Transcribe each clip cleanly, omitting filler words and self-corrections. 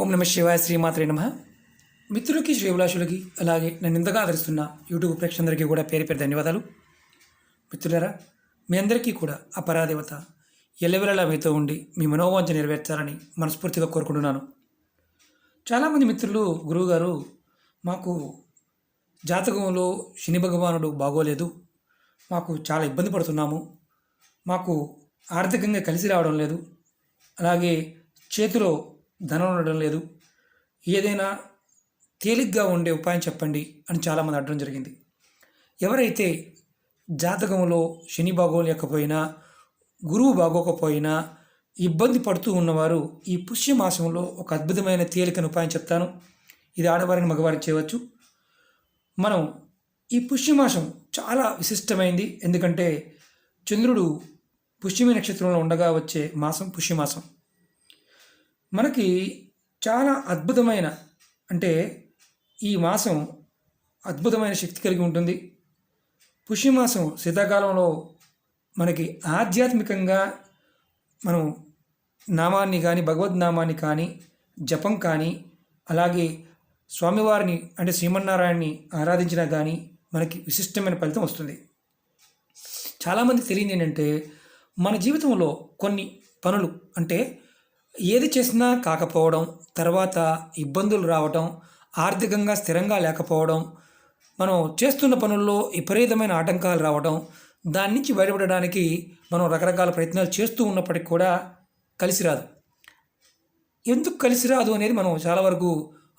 ఓం నమ శివాయ శ్రీమాత్రే నమ. మిత్రులకి శ్రీభిలాషులకి అలాగే నన్ను ఇంతగా ఆదరిస్తున్న యూట్యూబ్ ప్రేక్షకులందరికీ కూడా పేరు పేరు ధన్యవాదాలు. మిత్రులారా, మీ అందరికీ కూడా ఆ పరాదేవత ఎల్లవెల్లలా మీతో ఉండి మీ మనోవాంఛ నెరవేర్చాలని మనస్ఫూర్తిగా కోరుకుంటున్నాను. చాలామంది మిత్రులు, గురువుగారు, మాకు జాతకంలో శని భగవానుడు బాగోలేదు, మాకు చాలా ఇబ్బంది పడుతున్నాము, మాకు ఆర్థికంగా కలిసి రావడం లేదు, అలాగే చేతిలో ధనం ఉండడం లేదు, ఏదైనా తేలిగ్గా ఉండే ఉపాయం చెప్పండి అని చాలామంది అడగడం జరిగింది. ఎవరైతే జాతకంలో శని బాగోలేకపోయినా, గురువు బాగోకపోయినా ఇబ్బంది పడుతూ ఉన్నవారు ఈ పుష్యమాసంలో ఒక అద్భుతమైన తేలికను ఉపాయం చెప్తాను. ఇది ఆడవారిని మగవారికి చేయవచ్చు. మనం ఈ పుష్యమాసం చాలా విశిష్టమైంది. ఎందుకంటే చంద్రుడు పుష్యమి నక్షత్రంలో ఉండగా వచ్చే మాసం పుష్యమాసం. మనకి చాలా అద్భుతమైన, అంటే ఈ మాసం అద్భుతమైన శక్తి కలిగి ఉంటుంది. పుష్యమాసం శీతాకాలంలో మనకి ఆధ్యాత్మికంగా మనం నామాన్ని కానీ, భగవద్నామాన్ని కానీ, జపం కానీ, అలాగే స్వామివారిని అంటే శ్రీమన్నారాయణని ఆరాధించినా కానీ మనకి విశిష్టమైన ఫలితం వస్తుంది. చాలామంది తెలియదు ఏంటంటే, మన జీవితంలో కొన్ని పనులు, అంటే ఏది చేసినా కాకపోవడం, తర్వాత ఇబ్బందులు రావడం, ఆర్థికంగా స్థిరంగా లేకపోవడం, మనం చేస్తున్న పనుల్లో విపరీతమైన ఆటంకాలు రావడం, దాని నుంచి బయటపడడానికి మనం రకరకాల ప్రయత్నాలు చేస్తూ ఉన్నప్పటికీ కూడా కలిసి రాదు. ఎందుకు కలిసి రాదు అనేది మనం చాలా వరకు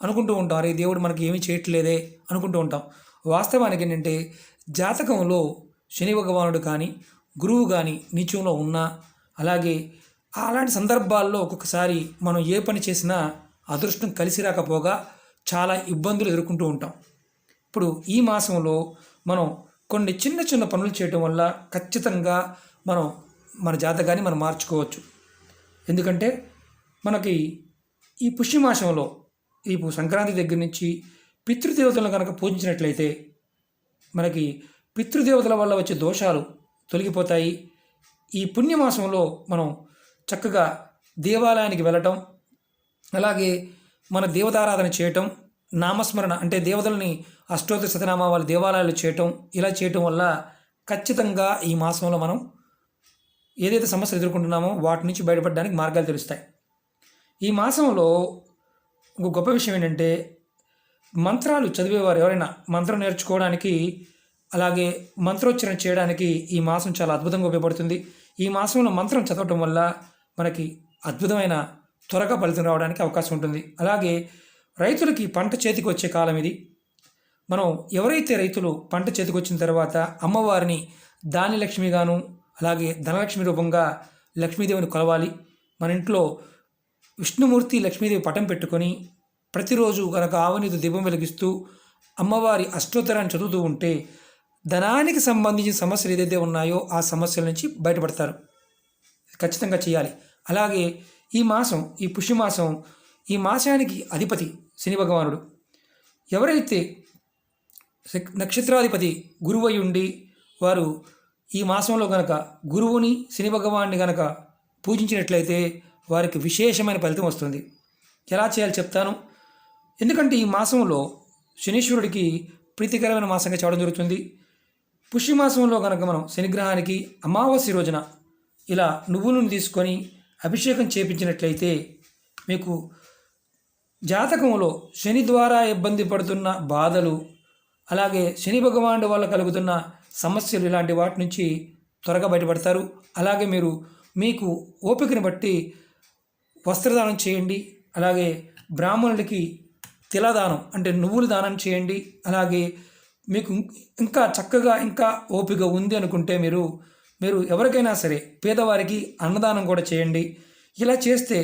అనుకుంటూ ఉంటాం. అరే, దేవుడు మనకి ఏమీ చేయట్లేదే అనుకుంటూ ఉంటాం. వాస్తవానికి ఏంటంటే, జాతకంలో శని భగవానుడు కానీ, గురువు కానీ నీచంలో ఉన్నా, అలాగే అలాంటి సందర్భాల్లో ఒక్కొక్కసారి మనం ఏ పని చేసినా అదృష్టం కలిసి రాకపోగా చాలా ఇబ్బందులు ఎదుర్కొంటూ ఉంటాం. ఇప్పుడు ఈ మాసంలో మనం కొన్ని చిన్న చిన్న పనులు చేయటం వల్ల ఖచ్చితంగా మనం మన జాతకాన్ని మనం మార్చుకోవచ్చు. ఎందుకంటే మనకి ఈ పుష్యమాసంలో ఈ సంక్రాంతి దగ్గర నుంచి పితృదేవతలను కనుక పూజించినట్లయితే మనకి పితృదేవతల వల్ల వచ్చే దోషాలు తొలగిపోతాయి. ఈ పుణ్యమాసంలో మనం చక్కగా దేవాలయానికి వెళ్ళటం, అలాగే మన దేవతారాధన చేయటం, నామస్మరణ అంటే దేవతలని అష్టోత్తర శతనామాలు దేవాలయాలు చేయటం, ఇలా చేయటం వల్ల ఖచ్చితంగా ఈ మాసంలో మనం ఏదైతే సమస్యలు ఎదుర్కొంటున్నామో వాటి నుంచి బయటపడడానికి మార్గాలు తెలుస్తాయి. ఈ మాసంలో ఒక గొప్ప విషయం ఏంటంటే, మంత్రాలు చదివేవారు ఎవరైనా మంత్రం నేర్చుకోవడానికి, అలాగే మంత్రోచ్చరణ చేయడానికి ఈ మాసం చాలా అద్భుతంగా ఉపయోగపడుతుంది. ఈ మాసంలో మంత్రం చదవటం వల్ల మనకి అద్భుతమైన త్వరగా ఫలితం రావడానికి అవకాశం ఉంటుంది. అలాగే రైతులకి పంట చేతికి వచ్చే కాలం ఇది. మనం ఎవరైతే రైతులు పంట చేతికి వచ్చిన తర్వాత అమ్మవారిని ధాన్యలక్ష్మిగాను, అలాగే ధనలక్ష్మి రూపంగా లక్ష్మీదేవిని కొలవాలి. మన ఇంట్లో విష్ణుమూర్తి, లక్ష్మీదేవి పటం పెట్టుకొని ప్రతిరోజు కనుక ఆవనీతో దీపం వెలిగిస్తూ అమ్మవారి అష్టోత్తరాన్ని చదువుతూ ఉంటే ధనానికి సంబంధించిన సమస్యలు ఏదైతే ఉన్నాయో ఆ సమస్యల నుంచి బయటపడతారు. ఖచ్చితంగా చేయాలి. అలాగే ఈ మాసం, ఈ పుష్యమాసం, ఈ మాసానికి అధిపతి శని భగవానుడు. ఎవరైతే నక్షత్రాధిపతి గురువు అయి ఉండి వారు ఈ మాసంలో గనక గురువుని, శని భగవాన్ని గనక పూజించినట్లయితే వారికి విశేషమైన ఫలితం వస్తుంది. ఎలా చేయాలో చెప్తాను. ఎందుకంటే ఈ మాసంలో శనీశ్వరుడికి ప్రీతికరమైన మాసంగా చేయడం జరుగుతుంది. పుష్యమాసంలో కనుక మనం శనిగ్రహానికి అమావాస్య రోజున ఇలా నువ్వులను తీసుకొని అభిషేకం చేపించినట్లయితే మీకు జాతకంలో శని ద్వారా ఇబ్బంది పడుతున్న బాధలు, అలాగే శని భగవానుడి వల్ల కలుగుతున్న సమస్యలు, ఇలాంటి వాటి నుంచి త్వరగా బయటపడతారు. అలాగే మీరు మీకు ఓపికను బట్టి వస్త్రదానం చేయండి. అలాగే బ్రాహ్మణులకి తిలదానం అంటే నువ్వుల దానం చేయండి. అలాగే మీకు ఇంకా చక్కగా ఇంకా ఓపిక ఉంది అనుకుంటే మీరు ఎవరికైనా సరే పేదవారికి అన్నదానం కూడా చేయండి. ఇలా చేస్తే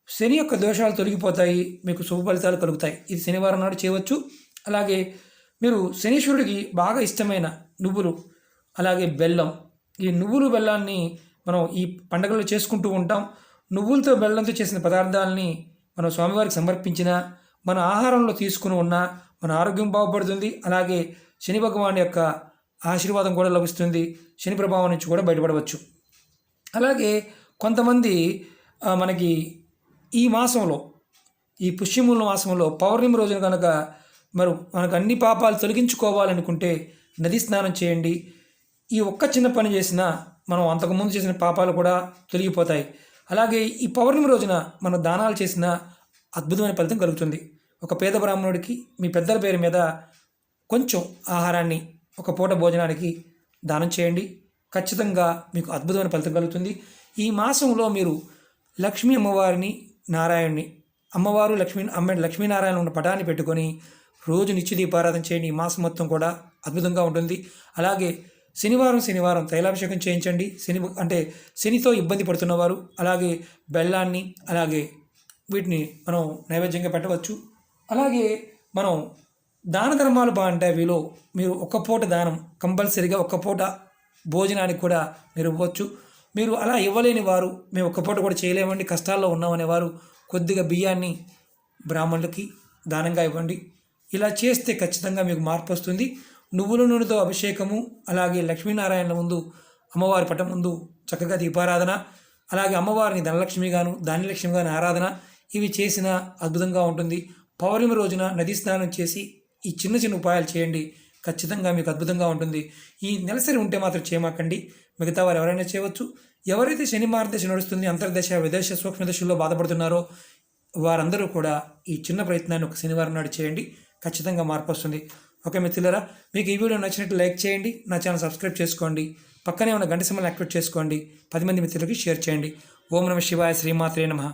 శని యొక్క దోషాలు తొలగిపోతాయి, మీకు శుభ ఫలితాలు కలుగుతాయి. ఇది శనివారం నాడు చేయవచ్చు. అలాగే మీరు శనీశ్వరుడికి బాగా ఇష్టమైన నువ్వులు, అలాగే బెల్లం, ఈ నువ్వులు బెల్లాన్ని మనం ఈ పండుగలో చేసుకుంటూ ఉంటాం. నువ్వులతో బెల్లంతో చేసిన పదార్థాలని మనం స్వామివారికి సమర్పించిన మన ఆహారంలో తీసుకుని ఉన్న మన ఆరోగ్యం బాగుపడుతుంది. అలాగే శని భగవాన్ యొక్క ఆశీర్వాదం కూడా లభిస్తుంది. శని ప్రభావం నుంచి కూడా బయటపడవచ్చు. అలాగే కొంతమంది మనకి ఈ మాసంలో ఈ పుష్యమూల మాసంలో పౌర్ణమి రోజున కనుక మనకు అన్ని పాపాలు తొలగించుకోవాలనుకుంటే నది స్నానం చేయండి. ఈ ఒక్క చిన్న పని చేసినా మనం అంతకుముందు చేసిన పాపాలు కూడా తొలగిపోతాయి. అలాగే ఈ పౌర్ణమి రోజున మనం దానాలు చేసిన అద్భుతమైన ఫలితం కలుగుతుంది. ఒక పేద బ్రాహ్మణుడికి మీ పెద్దల పేరు మీద కొంచెం ఆహారాన్ని ఒక పూట భోజనానికి దానం చేయండి. ఖచ్చితంగా మీకు అద్భుతమైన ఫలితం కలుగుతుంది. ఈ మాసంలో మీరు లక్ష్మీ అమ్మవారిని, నారాయణ్ణి, అమ్మవారు లక్ష్మీనారాయణ ఉన్న పటాన్ని పెట్టుకొని రోజు నిత్య దీపారాధన చేయండి. ఈ మాసం మొత్తం కూడా అద్భుతంగా ఉంటుంది. అలాగే శనివారం తైలాభిషేకం చేయించండి. శనితో ఇబ్బంది పడుతున్నవారు అలాగే బెల్లాన్ని అలాగే వీటిని మనం నైవేద్యంగా పెట్టవచ్చు. అలాగే మనం దాన ధర్మాలు బాగుంటాయి. మీరు ఒక్క పూట దానం కంపల్సరీగా ఒక్క పూట భోజనానికి కూడా మీరు ఇవ్వచ్చు. మీరు అలా ఇవ్వలేని వారు మేము ఒక్క పూట కూడా చేయలేమండి, కష్టాల్లో ఉన్నామనే వారు కొద్దిగా బియ్యాన్ని బ్రాహ్మణులకి దానంగా ఇవ్వండి. ఇలా చేస్తే ఖచ్చితంగా మీకు మార్పు వస్తుంది. నువ్వుల నూనెతో అభిషేకము, అలాగే లక్ష్మీనారాయణ ముందు, అమ్మవారి పటం ముందు చక్కగా దీపారాధన, అలాగే అమ్మవారిని ధనలక్ష్మిగాను ధాన్యలక్ష్మిగాను ఆరాధన ఇవి చేసిన అద్భుతంగా ఉంటుంది. పౌర్ణమి రోజున నదీ స్నానం చేసి ఈ చిన్న చిన్న ఉపాయాలు చేయండి. ఖచ్చితంగా మీకు అద్భుతంగా ఉంటుంది. ఈ నెలసరి ఉంటే మాత్రం చేయమాకండి, మిగతా వారు ఎవరైనా చేయవచ్చు. ఎవరైతే శని మార్గదశ నడుస్తుంది, అంతర్దశ విదేశ సూక్ష్మ దశల్లో బాధపడుతున్నారో వారందరూ కూడా ఈ చిన్న ప్రయత్నాన్ని ఒక శనివారం నాడు చేయండి. ఖచ్చితంగా మార్పు వస్తుంది. ఓకే మిత్రులారా, మీకు ఈ వీడియో నచ్చినట్టు లైక్ చేయండి, నా ఛానల్ సబ్స్క్రైబ్ చేసుకోండి, పక్కనే ఉన్న గంట సింబల్ని యాక్టివేట్ చేసుకోండి, 10 మంది మిత్రులకి షేర్ చేయండి. ఓం నమః శివాయ, శ్రీమాత్రే నమః.